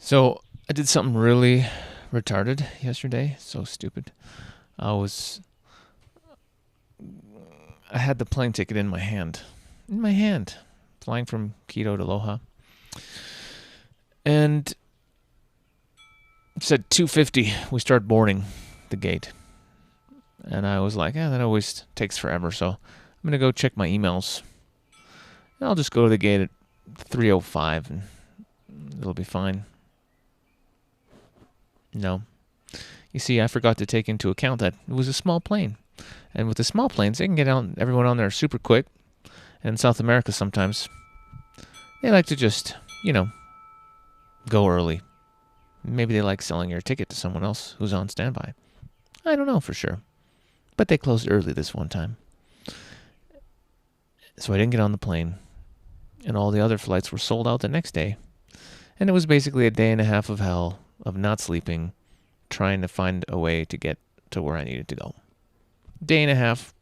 So I did something really retarded yesterday. So stupid. I was I had the plane ticket in my hand. In my hand. Flying from Quito to Loja. And it said 2:50. We start boarding the gate. And I was like, that always takes forever, so I'm gonna go check my emails. And I'll just go to the gate at 3:05 and it'll be fine. No. You see, I forgot to take into account that it was a small plane. And with the small planes, they can get everyone on there super quick. And in South America sometimes, they like to just, go early. Maybe they like selling your ticket to someone else who's on standby. I don't know for sure. But they closed early this one time. So I didn't get on the plane. And all the other flights were sold out the next day. And it was basically a day and a half of hell of not sleeping, trying to find a way to get to where I needed to go. Day and a half,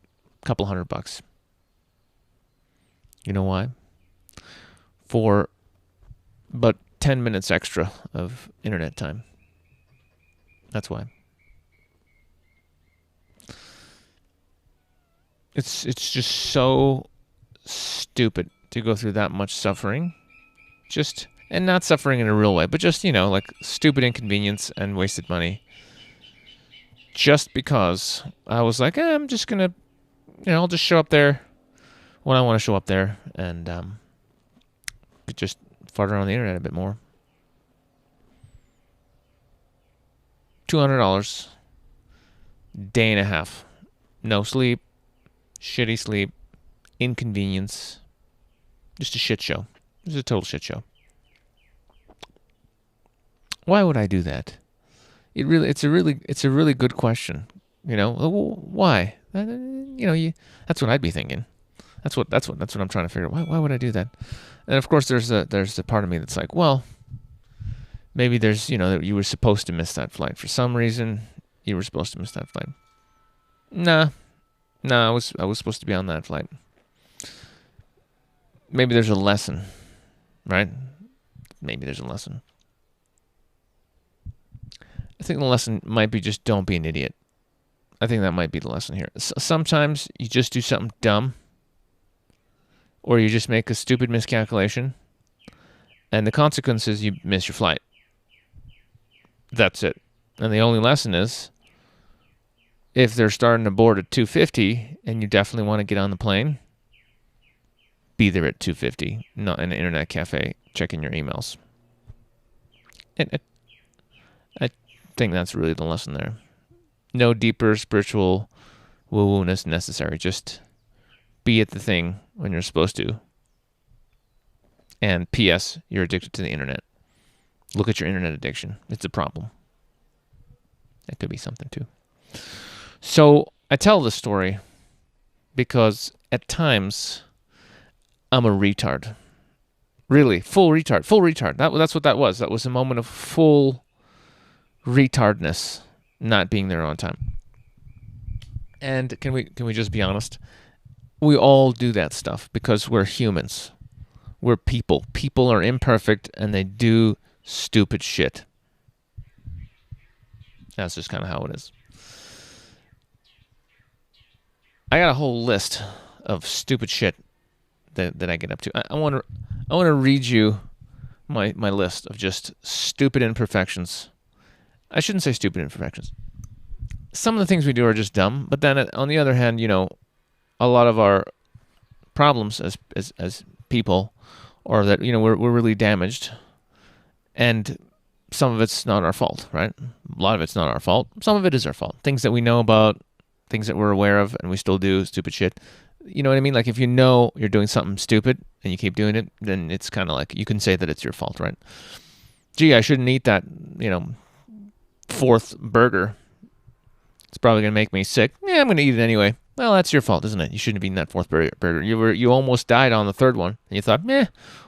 couple $100. You know why? For but 10 minutes extra of internet time. That's why. It's just so stupid to go through that much suffering. And not suffering in a real way, but just, like stupid inconvenience and wasted money. Just because I was like, I'm just going to, I'll just show up there when I want to show up there and just fart around the internet a bit more. $200, day and a half. No sleep, shitty sleep, inconvenience. Just a shit show. It was a total shit show. Why would I do that? It's a really good question. Why? That's what I'd be thinking. That's what I'm trying to figure out. Why would I do that? And of course, there's a part of me that's like, well, maybe there's that you were supposed to miss that flight for some reason. You were supposed to miss that flight. Nah, I was supposed to be on that flight. Maybe there's a lesson, right? Maybe there's a lesson. I think the lesson might be just don't be an idiot. I think that might be the lesson here. Sometimes you just do something dumb, or you just make a stupid miscalculation, and the consequence is you miss your flight. That's it. And the only lesson is, if they're starting to board at 2:50 and you definitely want to get on the plane, be there at 2:50, not in an internet cafe checking your emails. And I think that's really the lesson there. No deeper spiritual woo-woo-ness necessary. Just be at the thing when you're supposed to. And P.S., you're addicted to the internet. Look at your internet addiction. It's a problem. That could be something too. So I tell this story because at times I'm a retard. Really, full retard. That's what that was. That was a moment of full retardness, not being there on time. And can we just be honest? We all do that stuff because we're humans. We're people. People are imperfect and they do stupid shit. That's just kind of how it is. I got a whole list of stupid shit that I get up to. I want to read you my list of just stupid imperfections. I shouldn't say stupid imperfections. Some of the things we do are just dumb, but then on the other hand, a lot of our problems as people are that we're really damaged, and some of it's not our fault, right? A lot of it's not our fault. Some of it is our fault. Things that we know about, things that we're aware of, and we still do stupid shit. You know what I mean? Like if you know you're doing something stupid and you keep doing it, then it's kind of like you can say that it's your fault, right? Gee, I shouldn't eat that, fourth burger. It's probably going to make me sick. Yeah, I'm going to eat it anyway. Well, that's your fault, isn't it? You shouldn't have eaten that fourth burger. You almost died on the third one, and you thought,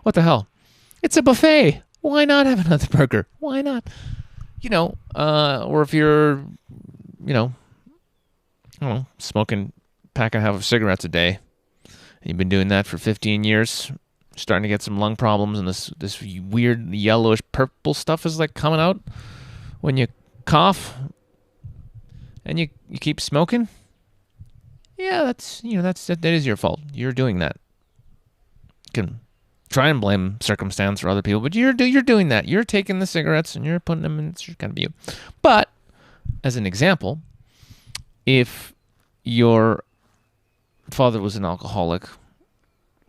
what the hell? It's a buffet. Why not have another burger? Why not? Or if you're, smoking a pack and a half of cigarettes a day, and you've been doing that for 15 years, starting to get some lung problems, and this weird yellowish purple stuff is like coming out when you cough, and you keep smoking. Yeah, that is your fault. You're doing that. You can try and blame circumstance or other people, but you're doing that. You're taking the cigarettes and you're putting them in. It's kind of you. But as an example, if your father was an alcoholic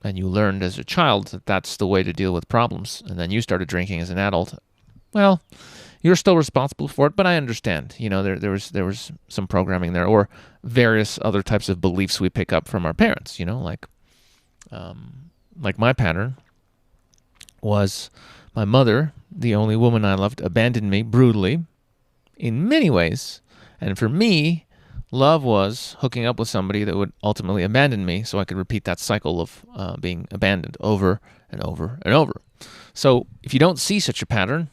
and you learned as a child that that's the way to deal with problems, and then you started drinking as an adult, well, you're still responsible for it. But I understand. There was some programming there, or various other types of beliefs we pick up from our parents. Like my pattern was my mother, the only woman I loved, abandoned me brutally in many ways. And for me, love was hooking up with somebody that would ultimately abandon me so I could repeat that cycle of being abandoned over and over and over. So if you don't see such a pattern,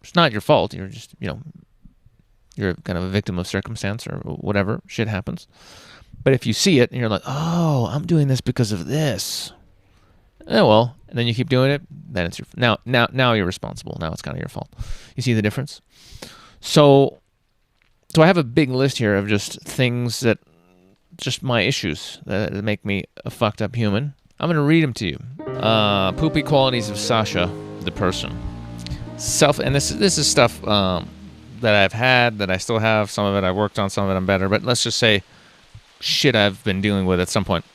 it's not your fault. You're just, you're kind of a victim of circumstance or whatever. Shit happens. But if you see it and you're like, oh, I'm doing this because of this. Well, and then you keep doing it, then it's now you're responsible. Now it's kind of your fault. You see the difference? So I have a big list here of just things that, just my issues that make me a fucked up human. I'm going to read them to you. Poopy qualities of Sasha, the person. And this is stuff that I've had, that I still have. Some of it I worked on, some of it I'm better. But let's just say shit I've been dealing with at some point.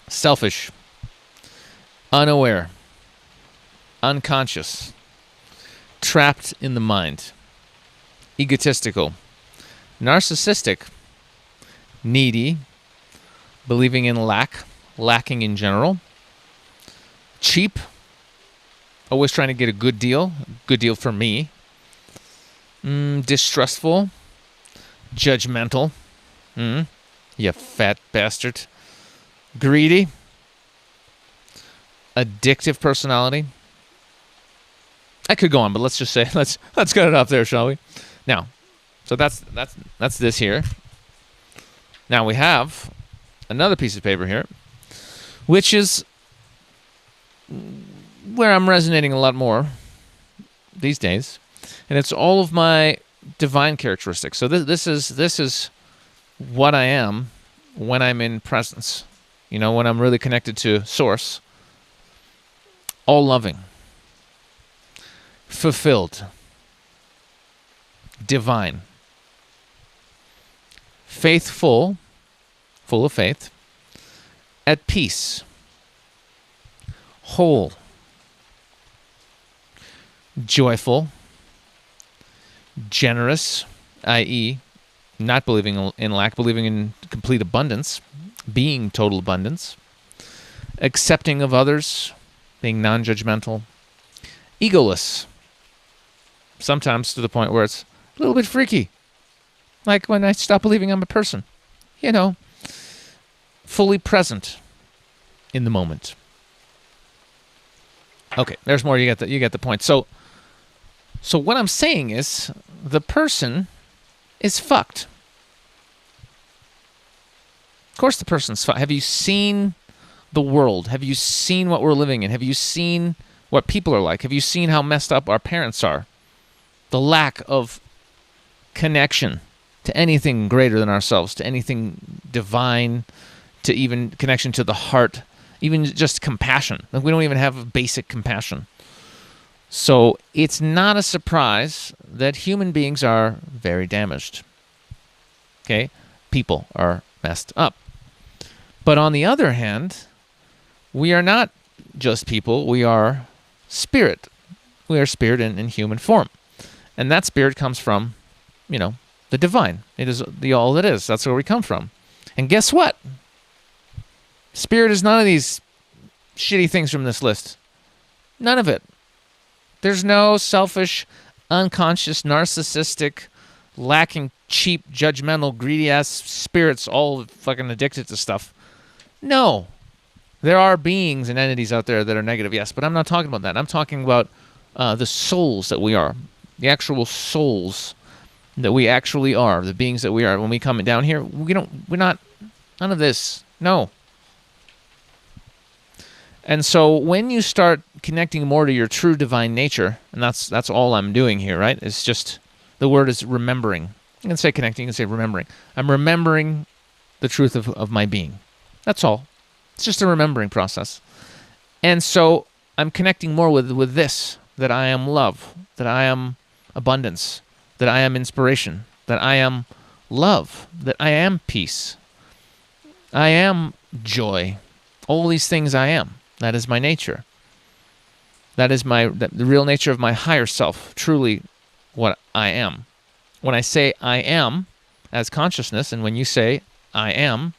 Selfish. Unaware, unconscious, trapped in the mind, egotistical, narcissistic, needy, believing in lacking in general, cheap, always trying to get a good deal for me, distrustful, judgmental, you fat bastard, greedy, addictive personality. I could go on, but let's just say let's cut it off there, shall we? Now, so that's this here. Now we have another piece of paper here, which is where I'm resonating a lot more these days, and it's all of my divine characteristics. So this is what I am when I'm in presence. When I'm really connected to Source. All loving, fulfilled, divine, faithful, full of faith, at peace, whole, joyful, generous, i.e., not believing in lack, believing in complete abundance, being total abundance, accepting of others, being non-judgmental, egoless, sometimes to the point where it's a little bit freaky, like when I stop believing I'm a person, fully present in the moment. Okay, there's more. You get the point. So what I'm saying is the person is fucked. Of course the person's fucked. Have you seen the world? Have you seen what we're living in? Have you seen what people are like? Have you seen how messed up our parents are? The lack of connection to anything greater than ourselves, to anything divine, to even connection to the heart, even just compassion. Like, we don't even have basic compassion. So it's not a surprise that human beings are very damaged. Okay? People are messed up. But on the other hand, we are not just people, we are spirit. We are spirit in human form. And that spirit comes from, the divine. It is the all that is. That's where we come from. And guess what? Spirit is none of these shitty things from this list. None of it. There's no selfish, unconscious, narcissistic, lacking, cheap, judgmental, greedy-ass spirits all fucking addicted to stuff. No. There are beings and entities out there that are negative, yes, but I'm not talking about that. I'm talking about the souls that we are, the actual souls that we actually are, the beings that we are. When we come down here, we're not, none of this, no. And so when you start connecting more to your true divine nature, and that's all I'm doing here, right? It's just, the word is remembering. You can say connecting, you can say remembering. I'm remembering the truth of my being. That's all. It's just a remembering process. And so I'm connecting more with this, that I am love, that I am abundance, that I am inspiration, that I am love, that I am peace, I am joy. All these things I am. That is my nature. That is the real nature of my higher self, truly what I am. When I say I am as consciousness, and when you say I am,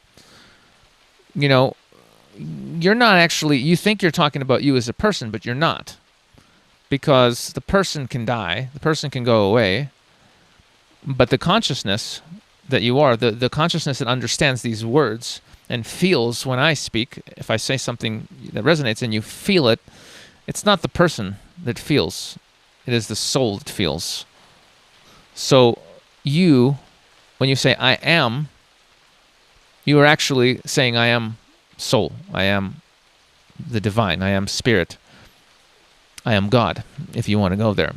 you're not actually, you think you're talking about you as a person, but you're not. Because the person can die, the person can go away, but the consciousness that you are, the consciousness that understands these words and feels when I speak, if I say something that resonates and you feel it, it's not the person that feels. It is the soul that feels. So you, when you say I am, you are actually saying I am soul. I am the divine. I am spirit. I am God, if you want to go there.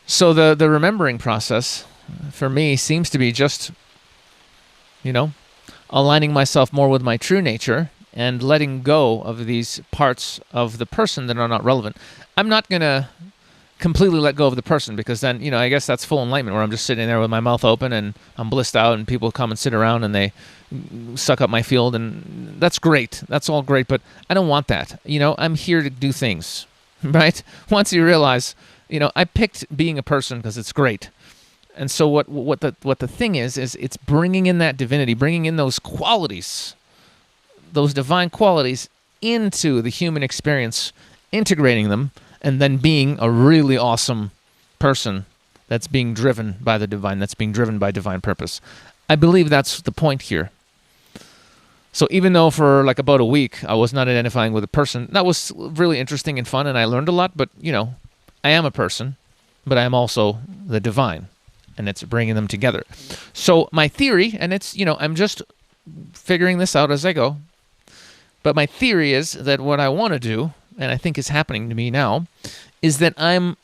So the remembering process for me seems to be just, aligning myself more with my true nature and letting go of these parts of the person that are not relevant. I'm not going to completely let go of the person, because then, I guess that's full enlightenment, where I'm just sitting there with my mouth open and I'm blissed out and people come and sit around and they suck up my field, and that's great. That's all great, but I don't want that. I'm here to do things, right? Once you realize, I picked being a person because it's great. And so what the thing is it's bringing in that divinity, bringing in those qualities, those divine qualities into the human experience, integrating them, and then being a really awesome person that's being driven by the divine, that's being driven by divine purpose. I believe that's the point here. So even though for like about a week I was not identifying with a person, that was really interesting and fun, and I learned a lot, but I am a person, but I am also the divine, and it's bringing them together. So my theory, and it's, I'm just figuring this out as I go, but my theory is that what I want to do, and I think is happening to me now, is that I'm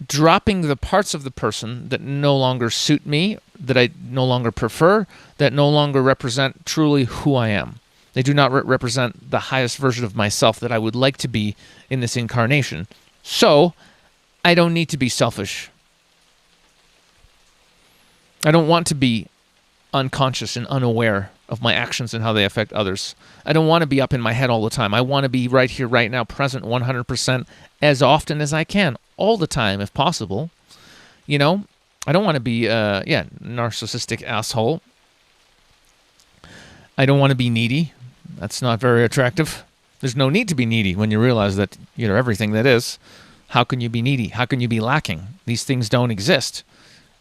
dropping the parts of the person that no longer suit me, that I no longer prefer, that no longer represent truly who I am. They do not represent the highest version of myself that I would like to be in this incarnation. So I don't need to be selfish. I don't want to be unconscious and unaware of my actions and how they affect others. I don't want to be up in my head all the time. I want to be right here, right now, present 100% as often as I can, all the time if possible. I don't want to be, narcissistic asshole. I don't want to be needy. That's not very attractive. There's no need to be needy when you realize that you're everything that is. How can you be needy? How can you be lacking? These things don't exist.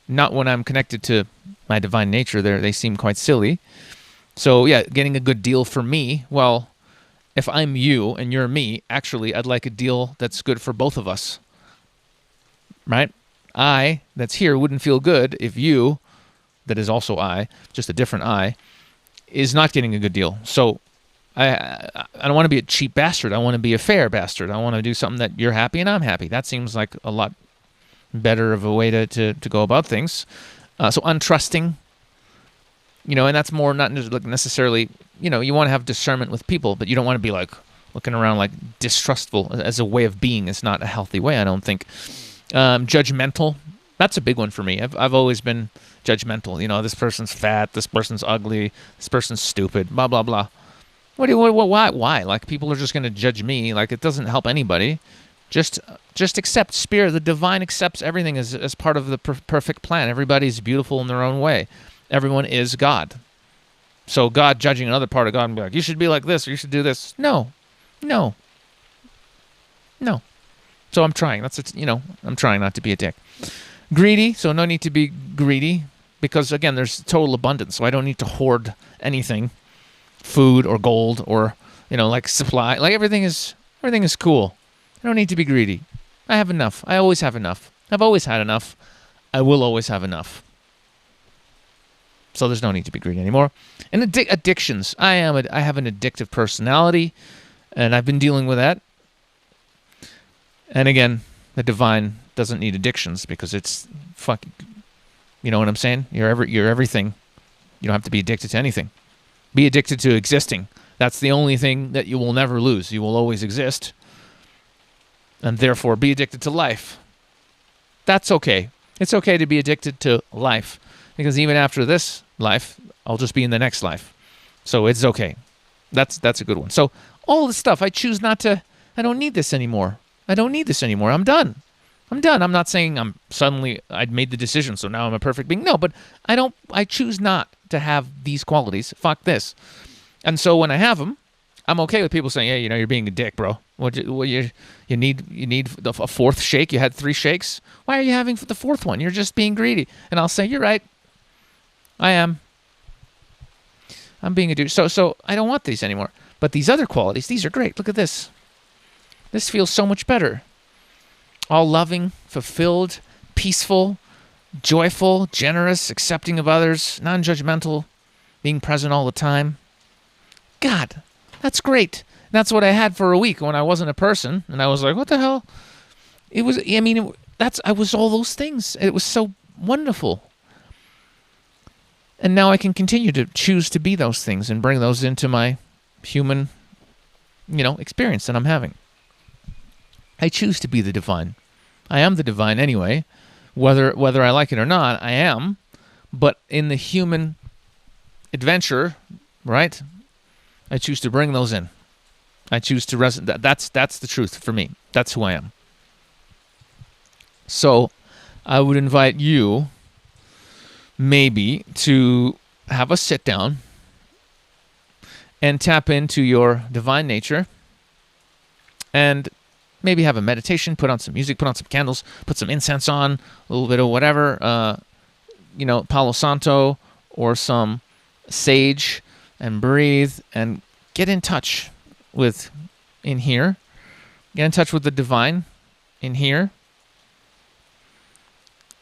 Not when I'm connected to my divine nature. They seem quite silly. So yeah, getting a good deal for me, well, if I'm you and you're me, actually, I'd like a deal that's good for both of us. Right? I, that's here, wouldn't feel good if you, that is also I, just a different I, is not getting a good deal. So I don't want to be a cheap bastard. I want to be a fair bastard. I want to do something that you're happy and I'm happy. That seems like a lot better of a way to go about things. So untrusting, and that's more not necessarily, you want to have discernment with people, but you don't want to be like looking around like distrustful as a way of being. It's not a healthy way, I don't think. Judgmental, that's a big one for me. I've always been judgmental. This person's fat, this person's ugly, this person's stupid, blah, blah, blah. Why? Like, people are just going to judge me. Like, it doesn't help anybody. Just accept spirit. The divine accepts everything as part of the perfect plan. Everybody's beautiful in their own way. Everyone is God. So God judging another part of God and be like, you should be like this, or you should do this. No. So I'm trying. I'm trying not to be a dick. Greedy. So no need to be greedy, because again, there's total abundance. So I don't need to hoard anything, food or gold or like supply. Like everything is cool. I don't need to be greedy. I have enough. I always have enough. I've always had enough. I will always have enough. So there's no need to be greedy anymore. And addictions. I have an addictive personality, and I've been dealing with that. And again, the divine doesn't need addictions because it's fucking. You know what I'm saying? You're everything. You don't have to be addicted to anything. Be addicted to existing. That's the only thing that you will never lose. You will always exist. And therefore, be addicted to life. That's okay. It's okay to be addicted to life. Because even after this life, I'll just be in the next life. So it's okay. That's a good one. So all this stuff, I choose not to. I don't need this anymore. I don't need this anymore. I'm done. I'm done. I'm not saying I'd made the decision, so now I'm a perfect being. No, but I choose not to have these qualities. Fuck this. And so when I have them, I'm okay with people saying, "Hey, you're being a dick, bro. You need a fourth shake. You had 3 shakes. Why are you having the fourth one? You're just being greedy." And I'll say, "You're right. I am. I'm being a dude. So I don't want these anymore. But these other qualities, these are great. Look at this. This feels so much better. All loving, fulfilled, peaceful, joyful, generous, accepting of others, non-judgmental, being present all the time. God, that's great. That's what I had for a week when I wasn't a person, and I was like, what the hell? I was all those things. It was so wonderful. And now I can continue to choose to be those things and bring those into my human, experience that I'm having. I choose to be the divine. I am the divine anyway. Whether I like it or not, I am. But in the human adventure, right? I choose to bring those in. I choose to that's the truth for me. That's who I am. So I would invite you maybe to have a sit down and tap into your divine nature and maybe have a meditation, put on some music, put on some candles, put some incense on, a little bit of whatever, Palo Santo or some sage, and breathe and get in touch with in here. Get in touch with the divine in here.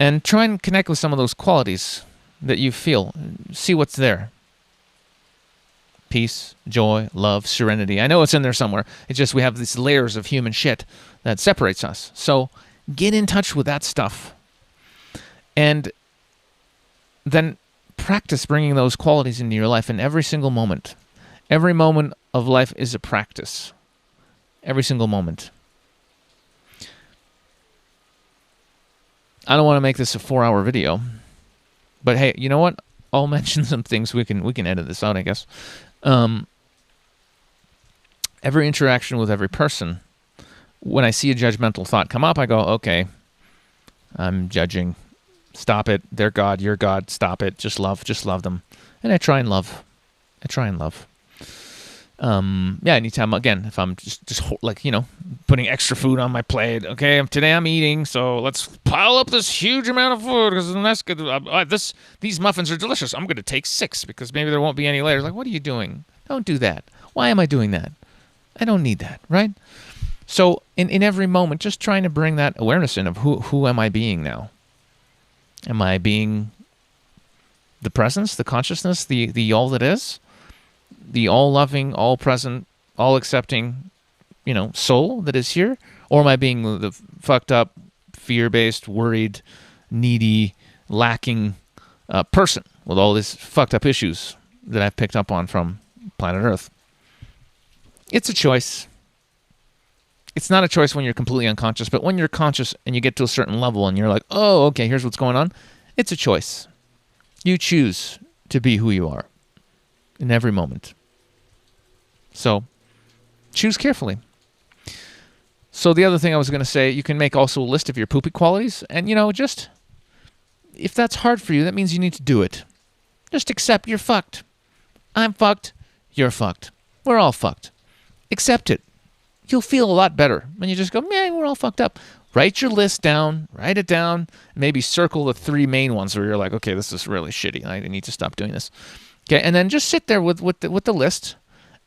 And try and connect with some of those qualities that you feel. See what's there. Peace, joy, love, serenity. I know it's in there somewhere. It's just we have these layers of human shit that separates us. So get in touch with that stuff. And then practice bringing those qualities into your life in every single moment. Every moment of life is a practice. Every single moment. I don't want to make this a 4-hour video. But hey, you know what? I'll mention some things. We can edit this out, I guess. Every interaction with every person, when I see a judgmental thought come up, I go, okay, I'm judging. Stop it. They're God. You're God. Stop it. Just love them. And I try and love. Anytime, again, if I'm just putting extra food on my plate, okay, today I'm eating, so let's pile up this huge amount of food because that's good. These muffins are delicious. I'm going to take 6 because maybe there won't be any later. Like, what are you doing? Don't do that. Why am I doing that? I don't need that, right? So in every moment, just trying to bring that awareness in of who am I being now? Am I being the presence, the consciousness, the all that is? The all-loving, all-present, all-accepting, soul that is here? Or am I being the fucked up, fear-based, worried, needy, lacking person with all these fucked up issues that I've picked up on from planet Earth? It's a choice. It's not a choice when you're completely unconscious, but when you're conscious and you get to a certain level and you're like, oh, okay, here's what's going on, it's a choice. You choose to be who you are in every moment. So, choose carefully. So the other thing I was going to say, you can make also a list of your poopy qualities, and just, if that's hard for you, that means you need to do it. Just accept you're fucked. I'm fucked. You're fucked. We're all fucked. Accept it. You'll feel a lot better when you just go, man, we're all fucked up. Write your list down. Write it down. Maybe circle the 3 main ones where you're like, okay, this is really shitty. I need to stop doing this. Okay, and then just sit there with the list,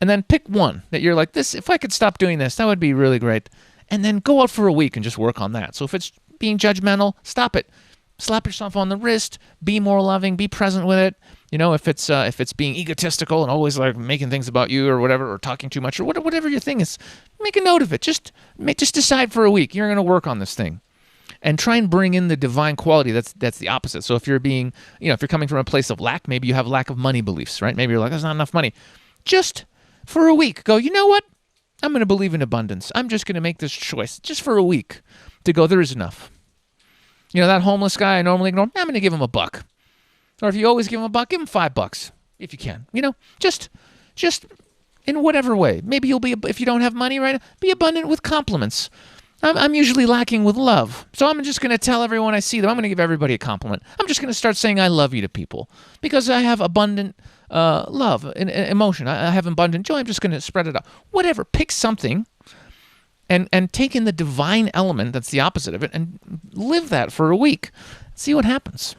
and then pick one that you're like, this. If I could stop doing this, that would be really great. And then go out for a week and just work on that. So if it's being judgmental, stop it. Slap yourself on the wrist. Be more loving. Be present with it. You know, if it's being egotistical and always like making things about you or whatever, or talking too much or whatever your thing is, make a note of it. Just decide for a week you're going to work on this thing, and try and bring in the divine quality. That's the opposite. So if you're being, if you're coming from a place of lack, maybe you have lack of money beliefs, right? Maybe you're like, there's not enough money. Just for a week, go, you know what? I'm going to believe in abundance. I'm just going to make this choice just for a week to go, there is enough. That homeless guy I normally ignore, I'm going to give him $1. Or if you always give him $1, give him $5 if you can. Just in whatever way. Maybe you'll be, if you don't have money right now, be abundant with compliments. I'm usually lacking with love. So I'm just going to tell everyone I see them, I'm going to give everybody a compliment. I'm just going to start saying I love you to people because I have abundant love and emotion. I have abundant joy. I'm just going to spread it out. Whatever. Pick something and take in the divine element that's the opposite of it and live that for a week. See what happens.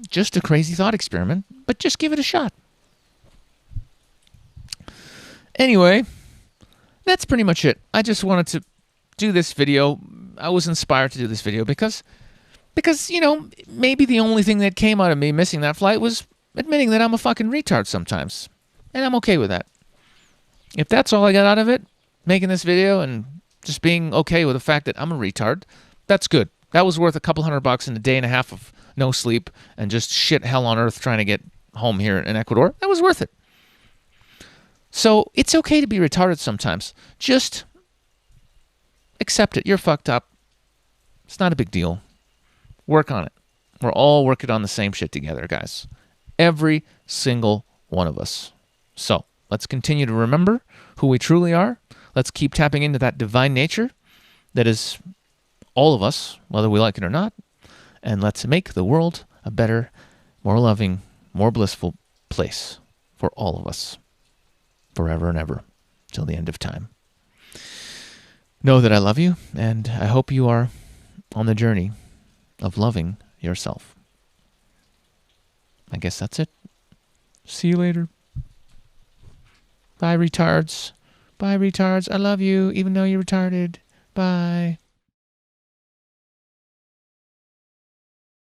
Just a crazy thought experiment, but just give it a shot. Anyway, that's pretty much it. I just wanted to do this video. I was inspired to do this video because maybe the only thing that came out of me missing that flight was admitting that I'm a fucking retard sometimes. And I'm okay with that. If that's all I got out of it, making this video and just being okay with the fact that I'm a retard, that's good. That was worth a couple $100 in a day and a half of no sleep and just shit hell on earth trying to get home here in Ecuador. That was worth it. So it's okay to be retarded sometimes. Just accept it. You're fucked up. It's not a big deal. Work on it. We're all working on the same shit together, guys. Every single one of us. So let's continue to remember who we truly are. Let's keep tapping into that divine nature that is all of us, whether we like it or not. And let's make the world a better, more loving, more blissful place for all of us, forever and ever, till the end of time. Know that I love you, and I hope you are on the journey of loving yourself. I guess that's it. See you later. Bye, retards. Bye, retards. I love you, even though you're retarded. Bye.